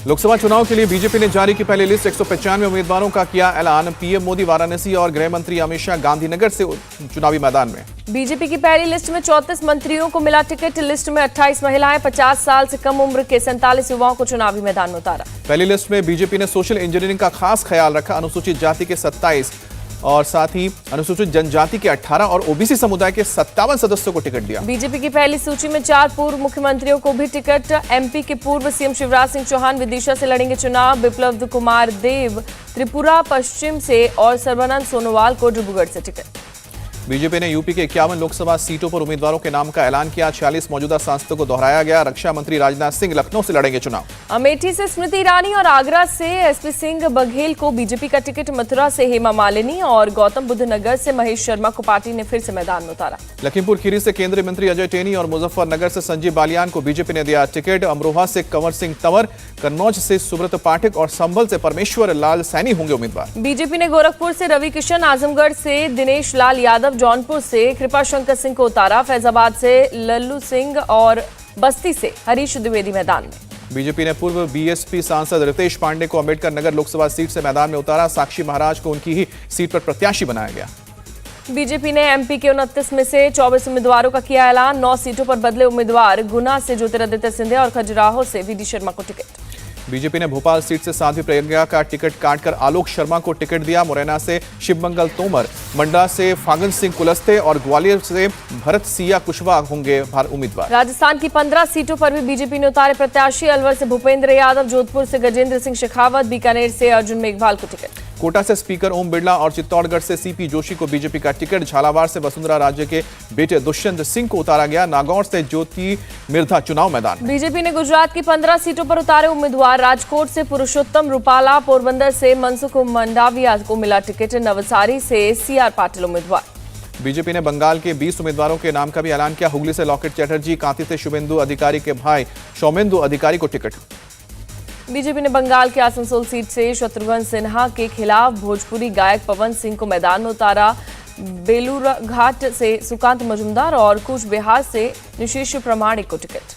लोकसभा चुनाव के लिए बीजेपी ने जारी की पहली लिस्ट। 195 उम्मीदवारों का किया ऐलान। पीएम मोदी वाराणसी और गृह मंत्री अमित शाह गांधीनगर से चुनावी मैदान में। बीजेपी की पहली लिस्ट में 34 मंत्रियों को मिला टिकट। लिस्ट में 28 महिलाएं, 50 साल से कम उम्र के 47 युवाओं को चुनावी मैदान में उतारा। पहली लिस्ट में बीजेपी ने सोशल इंजीनियरिंग का खास ख्याल रखा। अनुसूचित जाति के 27 और साथ ही अनुसूचित जनजाति के 18 और ओबीसी समुदाय के 57 सदस्यों को टिकट दिया। बीजेपी की पहली सूची में 4 पूर्व मुख्यमंत्रियों को भी टिकट। एमपी के पूर्व सीएम शिवराज सिंह चौहान विदिशा से लड़ेंगे चुनाव। बिप्लब कुमार देव त्रिपुरा पश्चिम से और सर्बानंद सोनोवाल को डिब्रूगढ़ से टिकट। बीजेपी ने यूपी के 51 लोकसभा सीटों पर उम्मीदवारों के नाम का ऐलान किया। 46 मौजूदा सांसदों को दोहराया गया। रक्षा मंत्री राजनाथ सिंह लखनऊ से लड़ेंगे चुनाव। अमेठी से स्मृति ईरानी और आगरा से एसपी सिंह बघेल को बीजेपी का टिकट। मथुरा से हेमा मालिनी और गौतम बुद्ध नगर से महेश शर्मा को पार्टी ने फिर से मैदान में उतारा। लखीमपुर खीरी से केंद्रीय मंत्री अजय टेनी और मुजफ्फरनगर से संजीव बालियान को बीजेपी ने दिया टिकट। अमरोहा से कंवर सिंह तंवर, कन्नौज से सुब्रत पाठक और संभल से परमेश्वर लाल सैनी होंगे उम्मीदवार। बीजेपी ने गोरखपुर से रवि किशन, आजमगढ़ से दिनेश लाल यादव, जौनपुर से कृपा शंकर सिंह को उतारा। फैजाबाद से लल्लू सिंह और बस्ती से हरीश द्विवेदी मैदान में। बीजेपी ने पूर्व बीएसपी सांसद रितेश पांडे को अंबेडकर नगर लोकसभा सीट से मैदान में उतारा। साक्षी महाराज को उनकी ही सीट पर प्रत्याशी बनाया गया। बीजेपी ने एमपी के 29 में से 24 उम्मीदवारों का किया ऐलान। 9 सीटों पर बदले उम्मीदवार। गुना से ज्योतिरादित्य सिंधिया और खजुराहो से वीडी शर्मा को टिकट। बीजेपी ने भोपाल सीट से साध्वी प्रज्ञा का टिकट काटकर आलोक शर्मा को टिकट दिया। मुरैना से शिवमंगल तोमर, मंडला से फागन सिंह कुलस्ते और ग्वालियर से भरत सिया कुशवाहा होंगे उम्मीदवार। राजस्थान की 15 सीटों पर भी बीजेपी ने उतारे प्रत्याशी। अलवर से भूपेंद्र यादव, जोधपुर से गजेंद्र सिंह शेखावत, बीकानेर से अर्जुन मेघवाल को टिकट। कोटा से स्पीकर ओम बिरला और चित्तौड़गढ़ से सीपी जोशी को बीजेपी का टिकट। झालावाड़ से वसुंधरा राजे के बेटे दुष्यंत सिंह को उतारा गया। नागौर से ज्योति मिर्धा चुनाव मैदान। बीजेपी ने गुजरात की 15 सीटों पर उतारे उम्मीदवार। राजकोट से पुरुषोत्तम रूपाला, पोरबंदर से मनसुख मंडाविया को मिला टिकट। नवसारी से सीआर पाटिल उम्मीदवार। बीजेपी ने बंगाल के 20 उम्मीदवारों के नाम का भी ऐलान किया। हुगली से लॉकेट चैटर्जी, कांती से शुभेंदु अधिकारी के भाई सौमेंदु अधिकारी को टिकट। बीजेपी ने बंगाल के आसनसोल सीट से शत्रुघ्न सिन्हा के खिलाफ भोजपुरी गायक पवन सिंह को मैदान में उतारा। बेलूरघाट से सुकांत मजुमदार और कूच बिहार से निशीश प्रमाणिक को टिकट।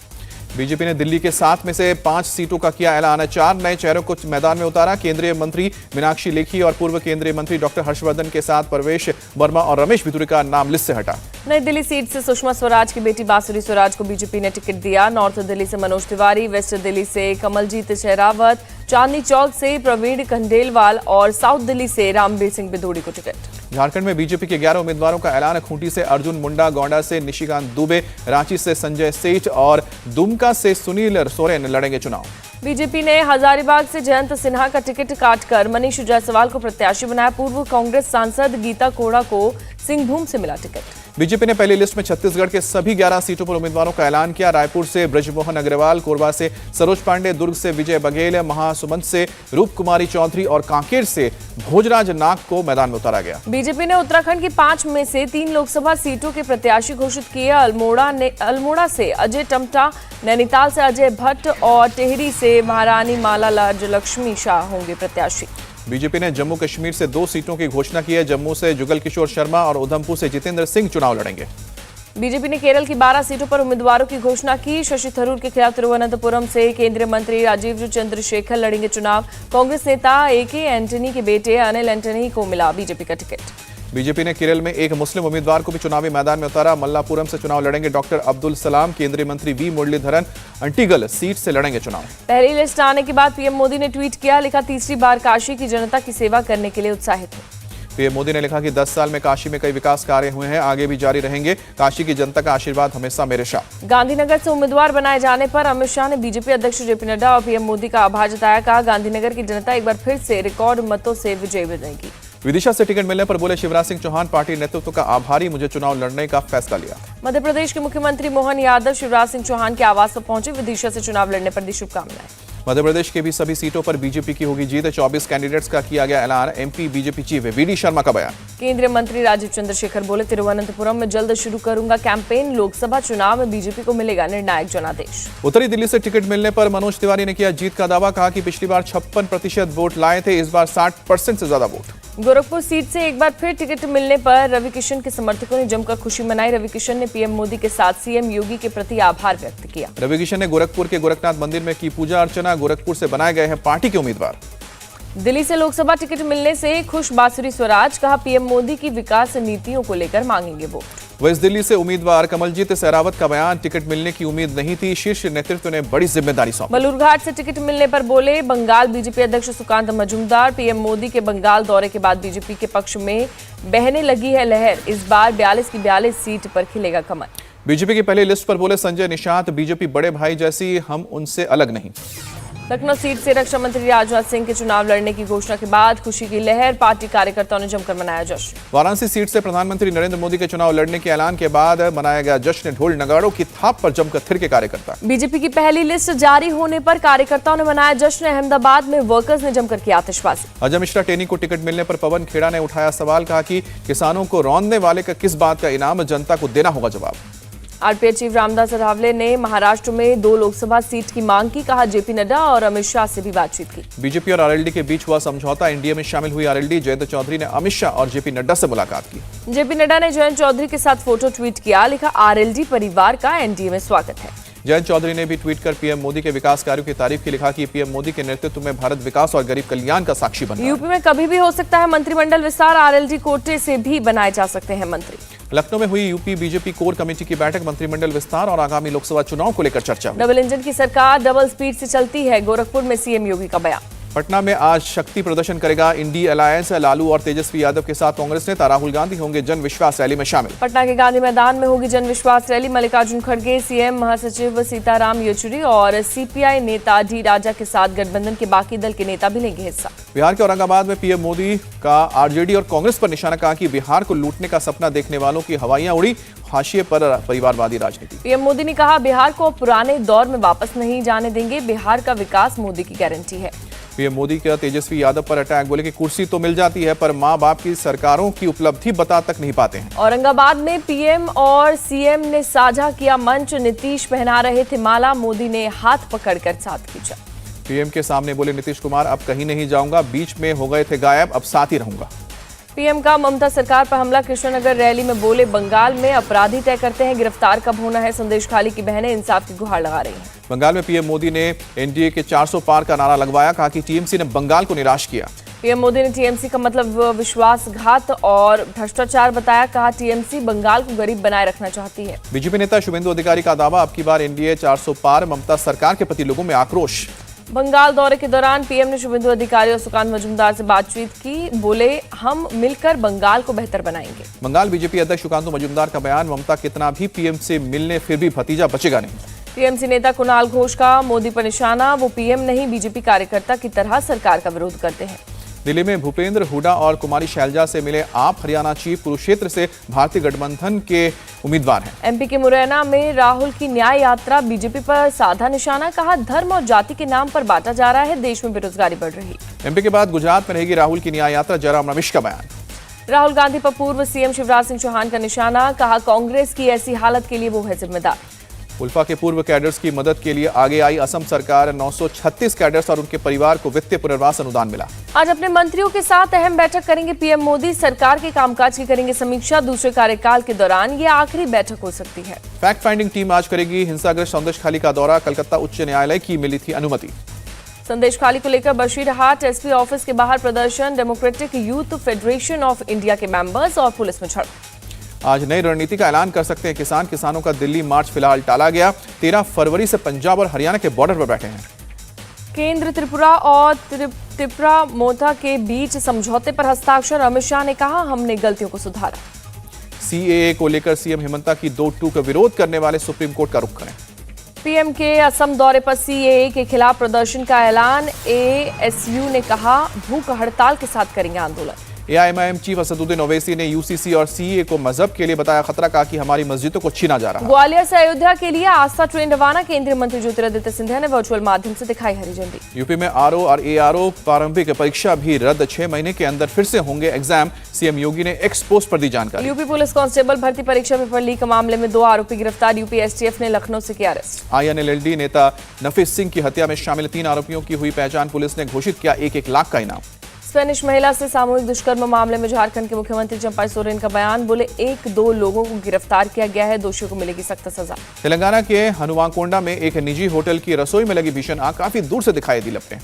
बीजेपी ने दिल्ली के 7 में से 5 सीटों का किया ऐलान। 4 नए चेहरों को मैदान में उतारा। केंद्रीय मंत्री मीनाक्षी लेखी और पूर्व केंद्रीय मंत्री डॉक्टर हर्षवर्धन के साथ प्रवेश वर्मा और रमेश भितुरी का नाम लिस्ट से हटा। नई दिल्ली सीट से सुषमा स्वराज की बेटी बांसुरी स्वराज को बीजेपी ने टिकट दिया। नॉर्थ दिल्ली से मनोज तिवारी, वेस्ट दिल्ली से कमलजीत शेरावत, चांदनी चौक से प्रवीण खंडेलवाल और साउथ दिल्ली से रामबीर सिंह बिदोड़ी को टिकट। झारखंड में बीजेपी के 11 उम्मीदवारों का ऐलान। खूंटी से अर्जुन मुंडा, गोंडा से निशिकांत दुबे, रांची से संजय सेठ और दुमका से सुनील सोरेन लड़ेंगे चुनाव। बीजेपी ने हजारीबाग से जयंत सिन्हा का टिकट काटकर मनीष जायसवाल को प्रत्याशी बनाया। पूर्व कांग्रेस सांसद गीता कोड़ा को सिंहभूम से मिला टिकट। बीजेपी ने पहली लिस्ट में छत्तीसगढ़ के सभी 11 सीटों पर उम्मीदवारों का ऐलान किया। रायपुर से ब्रजमोहन अग्रवाल, कोरबा से सरोज पांडे, दुर्ग से विजय बघेल, महासुमंत से रूप कुमारी चौधरी और कांकेर से भोजराज नाग को मैदान में उतारा गया। बीजेपी ने उत्तराखंड की 5 में से 3 लोकसभा सीटों के प्रत्याशी घोषित किए। अल्मोड़ा से अजय टमटा, नैनीताल से अजय भट्ट और टेहरी से महारानी माला राज्यलक्ष्मी शाह होंगे प्रत्याशी। बीजेपी ने जम्मू कश्मीर से 2 सीटों की घोषणा की है। जम्मू से जुगल किशोर शर्मा और उधमपुर से जितेंद्र सिंह चुनाव लड़ेंगे। बीजेपी ने केरल की 12 सीटों पर उम्मीदवारों की घोषणा की। शशि थरूर के खिलाफ तिरुवनंतपुरम से केंद्रीय मंत्री राजीव चंद्रशेखर लड़ेंगे चुनाव। कांग्रेस नेता एके एंटनी के बेटे अनिल एंटनी को मिला बीजेपी का टिकट। बीजेपी ने केरल में एक मुस्लिम उम्मीदवार को भी चुनावी मैदान में उतारा। मल्लापुरम से चुनाव लड़ेंगे डॉक्टर अब्दुल सलाम। केंद्रीय मंत्री वी मुरलीधरन अंटीगल सीट से लड़ेंगे चुनाव। पहली लिस्ट आने के बाद पीएम मोदी ने ट्वीट किया, लिखा, तीसरी बार काशी की जनता की सेवा करने के लिए उत्साहित हूं। पीएम मोदी ने लिखा कि 10 साल में काशी में कई विकास कार्य हुए हैं, आगे भी जारी रहेंगे। काशी की जनता का आशीर्वाद हमेशा मेरे साथ। गांधीनगर से उम्मीदवार बनाए जाने पर अमित शाह ने बीजेपी अध्यक्ष जेपी नड्डा और पीएम मोदी का आभार जताया। कहा, गांधीनगर की जनता एक बार फिर से रिकॉर्ड मतों से विजयी बनेगी। विदिशा से टिकट मिलने पर बोले शिवराज सिंह चौहान, पार्टी नेतृत्व का आभारी, मुझे चुनाव लड़ने का फैसला लिया। मध्य प्रदेश के मुख्यमंत्री मोहन यादव शिवराज सिंह चौहान के आवास पर पहुंचे। विदिशा से चुनाव लड़ने पर दी शुभकामनाएं। मध्य प्रदेश के भी सभी सीटों पर बीजेपी की होगी जीत। 24 कैंडिडेट्स का किया गया ऐलान। MP BJP chief VD Sharma का बयान। केंद्रीय मंत्री राजीव चंद्रशेखर बोले, तिरुवनंतपुरम में जल्द शुरू करूंगा कैंपेन। लोकसभा चुनाव में बीजेपी को मिलेगा निर्णायक जनादेश। उत्तरी दिल्ली से टिकट मिलने पर मनोज तिवारी ने किया जीत का दावा। कहा कि पिछली बार 56% वोट लाए थे, इस बार 60% से ज्यादा वोट। गोरखपुर सीट से एक बार फिर टिकट मिलने पर रवि किशन के समर्थकों ने जमकर खुशी मनाई। रवि किशन ने पीएम मोदी के साथ सीएम योगी के प्रति आभार व्यक्त किया। रवि किशन ने गोरखपुर के गोरखनाथ मंदिर में की पूजा अर्चना। गोरखपुर से बनाए गए हैं पार्टी के उम्मीदवार। दिल्ली से लोकसभा टिकट मिलने से खुश बांसुरी स्वराज, कहा पीएम मोदी की विकास नीतियों को लेकर मांगेंगे वोट। वेस्ट दिल्ली से उम्मीदवार कमलजीत सहरावत का बयान, टिकट मिलने की उम्मीद नहीं थी, शीर्ष नेतृत्व ने बड़ी जिम्मेदारी सौंपी। बलूरघाट से टिकट मिलने पर बोले बंगाल बीजेपी अध्यक्ष सुकांत मजूमदार, पीएम मोदी के बंगाल दौरे के बाद बीजेपी के पक्ष में बहने लगी है लहर, इस बार 42 की 42 सीट पर खिलेगा कमल। बीजेपी की पहली लिस्ट पर बोले संजय निशांत, बीजेपी बड़े भाई जैसी, हम उनसे अलग नहीं। लखनऊ सीट से रक्षा मंत्री राजनाथ सिंह के चुनाव लड़ने की घोषणा के बाद खुशी की लहर, पार्टी कार्यकर्ताओं ने जमकर मनाया जश्न। वाराणसी सीट से प्रधानमंत्री नरेंद्र मोदी के चुनाव लड़ने के ऐलान के बाद मनाया गया जश्न, ढोल नगाड़ों की थाप पर जमकर थिरके कार्यकर्ता। बीजेपी की पहली लिस्ट जारी होने पर कार्यकर्ताओं ने मनाया जश्न। अहमदाबाद में वर्कर्स ने जमकर किया आतिशबाजी। अजय मिश्रा टेनी को टिकट मिलने पर पवन खेड़ा ने उठाया सवाल, कहा कि किसानों को रौंदने वाले का किस बात का इनाम, जनता को देना होगा जवाब। आरपीआई चीफ रामदास अठावले ने महाराष्ट्र में 2 लोकसभा सीट की मांग की, कहा जेपी नड्डा और अमित शाह से भी बातचीत की। बीजेपी और आरएलडी के बीच हुआ समझौता, एनडीए में शामिल हुई आरएलडी, जयंत चौधरी ने अमित शाह और जेपी नड्डा से मुलाकात की। जेपी नड्डा ने जयंत चौधरी के साथ फोटो ट्वीट किया, लिखा आरएलडी परिवार का एनडीए में स्वागत है। जयंत चौधरी ने भी ट्वीट कर पीएम मोदी के विकास कार्यों की तारीफ की, लिखा कि पीएम मोदी के नेतृत्व में भारत विकास और गरीब कल्याण का साक्षी बन रहा है। यूपी में कभी भी हो सकता है मंत्रिमंडल विस्तार, आरएलडी कोटे से भी बनाए जा सकते हैं मंत्री। लखनऊ में हुई यूपी बीजेपी कोर कमेटी की बैठक, मंत्रिमंडल विस्तार और आगामी लोकसभा चुनाव को लेकर चर्चा हुई। डबल इंजन की सरकार डबल स्पीड से चलती है, गोरखपुर में सीएम योगी का बयान। पटना में आज शक्ति प्रदर्शन करेगा इंडी अलायंस, लालू और तेजस्वी यादव के साथ कांग्रेस नेता, राहुल गांधी होंगे जन विश्वास रैली में शामिल। पटना के गांधी मैदान में होगी जन विश्वास रैली, मल्लिकार्जुन खड़गे, सीएम महासचिव सीताराम येचुरी और सीपीआई नेता डी राजा के साथ गठबंधन के बाकी दल के नेता भी लेंगे हिस्सा। बिहार के औरंगाबाद में पीएम मोदी का आरजेडी और कांग्रेस पर निशाना, कहा कि बिहार को लूटने का सपना देखने वालों की हवाइयां उड़ी, हाशिए पर परिवारवादी राजनीति। पीएम मोदी ने कहा बिहार को पुराने दौर में वापस नहीं जाने देंगे, बिहार का विकास मोदी की गारंटी है। पीएम मोदी का तेजस्वी यादव पर अटैक, बोले कि कुर्सी तो मिल जाती है पर मां बाप की सरकारों की उपलब्धि बता तक नहीं पाते हैं। औरंगाबाद में पीएम और सीएम ने साझा किया मंच, नीतीश पहना रहे थे माला, मोदी ने हाथ पकड़कर साथ खींचा। पीएम के सामने बोले नीतीश कुमार, अब कहीं नहीं जाऊंगा, बीच में हो गए थे गायब, अब साथ ही रहूंगा। पीएम का ममता सरकार पर हमला, कृष्णनगर रैली में बोले बंगाल में अपराधी तय करते हैं, गिरफ्तार कब होना है, संदेश खाली की बहनें इंसाफ की गुहार लगा रही हैं। बंगाल में पीएम मोदी ने एनडीए के 400 पार का नारा लगवाया, कहा कि टीएमसी ने बंगाल को निराश किया। पीएम मोदी ने टीएमसी का मतलब विश्वासघात और भ्रष्टाचार बताया, कहा टीएमसी बंगाल को गरीब बनाए रखना चाहती है। बीजेपी नेता शुभेंदु अधिकारी का दावा, अब की बार एनडीए 400 पार, ममता सरकार के प्रति लोगों में आक्रोश। बंगाल दौरे के दौरान पीएम ने शुभेंदु अधिकारी और सुकांत मजूमदार से बातचीत की, बोले हम मिलकर बंगाल को बेहतर बनाएंगे। बंगाल बीजेपी अध्यक्ष सुकांत मजूमदार का बयान, ममता कितना भी पीएम से मिलने फिर भी भतीजा बचेगा नहीं। टीएमसी नेता कुणाल घोष का मोदी पर निशाना, वो पीएम नहीं बीजेपी कार्यकर्ता की तरह सरकार का विरोध करते हैं। दिल्ली में भूपेंद्र हुडा और कुमारी शैलजा से मिले आप, हरियाणा चीफ कुरुक्षेत्र से भारतीय गठबंधन के उम्मीदवार हैं। एमपी के मुरैना में राहुल की न्याय यात्रा, बीजेपी पर साधा निशाना, कहा धर्म और जाति के नाम पर बांटा जा रहा है, देश में बेरोजगारी बढ़ रही। एमपी के बाद गुजरात में रहेगी राहुल की न्याय यात्रा, जयराम रमेश का बयान। राहुल गांधी पर पूर्व सीएम शिवराज सिंह चौहान का निशाना, कहा कांग्रेस की ऐसी हालत के लिए वो है जिम्मेदार। उल्फा के पूर्व कैडर्स की मदद के लिए आगे आई असम सरकार, 936 कैडर्स और उनके परिवार को वित्तीय पुनर्वास अनुदान मिला। आज अपने मंत्रियों के साथ अहम बैठक करेंगे पीएम मोदी, सरकार के कामकाज की करेंगे समीक्षा, दूसरे कार्यकाल के दौरान ये आखिरी बैठक हो सकती है। फैक्ट फाइंडिंग टीम आज करेगी हिंसाग्रस्त संदेश खाली का दौरा, कलकत्ता उच्च न्यायालय की मिली थी अनुमति। संदेश खाली को लेकर बशीरहाट एसपी ऑफिस के बाहर प्रदर्शन, democratic youth federation of India के मेंबर्स और पुलिस में झड़प। आज नई रणनीति का ऐलान कर सकते हैं किसान, किसानों का दिल्ली मार्च फिलहाल टाला गया, 13 फरवरी से पंजाब और हरियाणा के बॉर्डर पर बैठे हैं। केंद्र त्रिपुरा और त्रिपुरा मोथा के बीच समझौते पर हस्ताक्षर, अमित शाह ने कहा हमने गलतियों को सुधारा। सीएए को लेकर सीएम हेमंता की 2-2 का विरोध करने वाले सुप्रीम कोर्ट का रुख करें। पीएम के असम दौरे पर सीएए के खिलाफ प्रदर्शन का ऐलान, एएसयू ने कहा भूख हड़ताल के साथ करेंगे आंदोलन। एआईएमआईएम चीफ असदुद्दीन ओवैसी ने यूसीसी और सीएए को मजहब के लिए बताया खतरा, कहा कि हमारी मस्जिदों को छीना जा रहा है। ग्वालियर से अयोध्या के लिए आस्था ट्रेन रवाना, केंद्रीय मंत्री ज्योतिरादित्य सिंधिया ने वर्चुअल माध्यम से दिखाई हरी झंडी। यूपी में आरओ और एआरओ प्रारंभिक परीक्षा भी रद्द, 6 महीने के अंदर फिर से होंगे एग्जाम, सीएम योगी ने एक्स पोस्ट पर दी जानकारी। यूपी पुलिस कांस्टेबल भर्ती परीक्षा पेपर लीक मामले में 2 आरोपी गिरफ्तार, यूपी एसटीएफ ने लखनऊ से किया अरेस्ट। आईएनएलडी नेता नफीस सिंह की हत्या में शामिल 3 आरोपियों की हुई पहचान, पुलिस ने घोषित किया 1-1 लाख का इनाम। स्पेनिश महिला से सामूहिक दुष्कर्म मामले में झारखंड के मुख्यमंत्री चंपा सोरेन का बयान। बोले 1-2 लोगों को गिरफ्तार किया गया है, दोषियों को मिलेगी सख्त सजा। तेलंगाना के हनुमाकोंडा में एक निजी होटल की रसोई में लगी भीषण आग काफी दूर से दिखाई दी लपटें।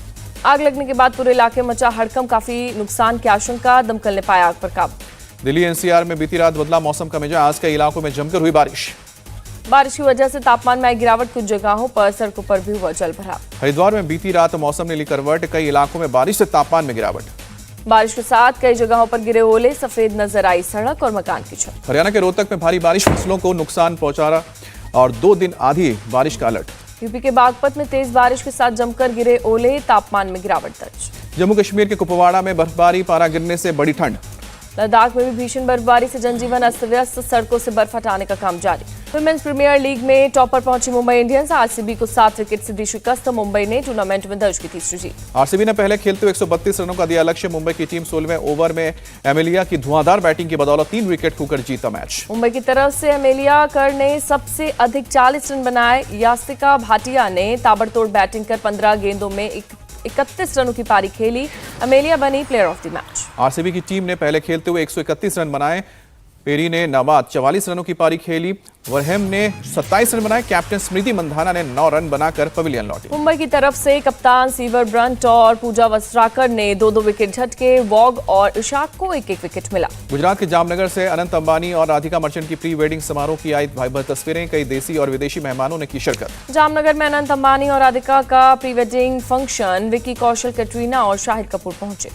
आग लगने के बाद पूरे इलाके में मचा हड़कंप, काफी नुकसान की आशंका, दमकल ने पाया आग पर काबू। दिल्ली एनसीआर में बीती रात बदला मौसम का मिजाज, कई इलाकों में जमकर हुई बारिश की वजह से तापमान में आई गिरावट, कुछ जगहों पर सड़कों पर भी हुआ जल भराव। हरिद्वार में बीती रात मौसम ने ली करवट, कई इलाकों में बारिश से तापमान में गिरावट। बारिश के साथ कई जगहों पर गिरे ओले, सफेद नजर आई सड़क और मकान की छत। हरियाणा के रोहतक में भारी बारिश फसलों को नुकसान पहुंचा रहा और 2 दिन आधी बारिश का अलर्ट। यूपी के बागपत में तेज बारिश के साथ जमकर गिरे ओले, तापमान में गिरावट दर्ज। जम्मू कश्मीर के कुपवाड़ा में बर्फबारी, पारा गिरने से बड़ी ठंड। लद्दाख में भी भीषण बर्फबारी से जनजीवन अस्त व्यस्त, सड़कों से बर्फ हटाने का काम जारी। वुमेन्स प्रीमियर लीग में टॉपर पहुंची मुंबई इंडियंस, आरसीबी को 7 विकेट से दी शिकस्त। मुंबई ने टूर्नामेंट में दर्ज की तीसरी जीत। आरसीबी ने पहले खेलते हुए 132 रनों का दिया लक्ष्य। मुंबई की टीम 16वें ओवर में एमेलिया की धुआंधार बैटिंग की बदौलत 3 विकेट खोकर जीता मैच। मुंबई की तरफ से एमेलिया कर ने सबसे अधिक 40 रन बनाए। यास्तिका भाटिया ने ताबड़तोड़ बैटिंग कर 15 गेंदों में 31 रनों की पारी खेली। अमेलिया बनी player of the match. RCB की टीम ने पहले खेलते हुए 131 रन बनाए। पेरी ने नाबाद 44 रनों की पारी खेली। वरहेम ने 27 रन बनाए। कैप्टन स्मृति मंधाना ने 9 रन बनाकर पवेलियन लौटी। मुंबई की तरफ से कप्तान सीवर ब्रंट और पूजा वस्त्राकर ने 2-2 विकेट झटके। वॉग और इशाक को 1-1 विकेट मिला। गुजरात के जामनगर से अनंत अंबानी और राधिका मर्चेंट की प्री वेडिंग समारोह की आई भाईभर तस्वीरें, कई देसी और विदेशी मेहमानों ने की शिरकत। जामनगर में अनंत अंबानी और राधिका का pre wedding function, Vicky Kaushal, Katrina और शाहिद कपूर पहुंचे।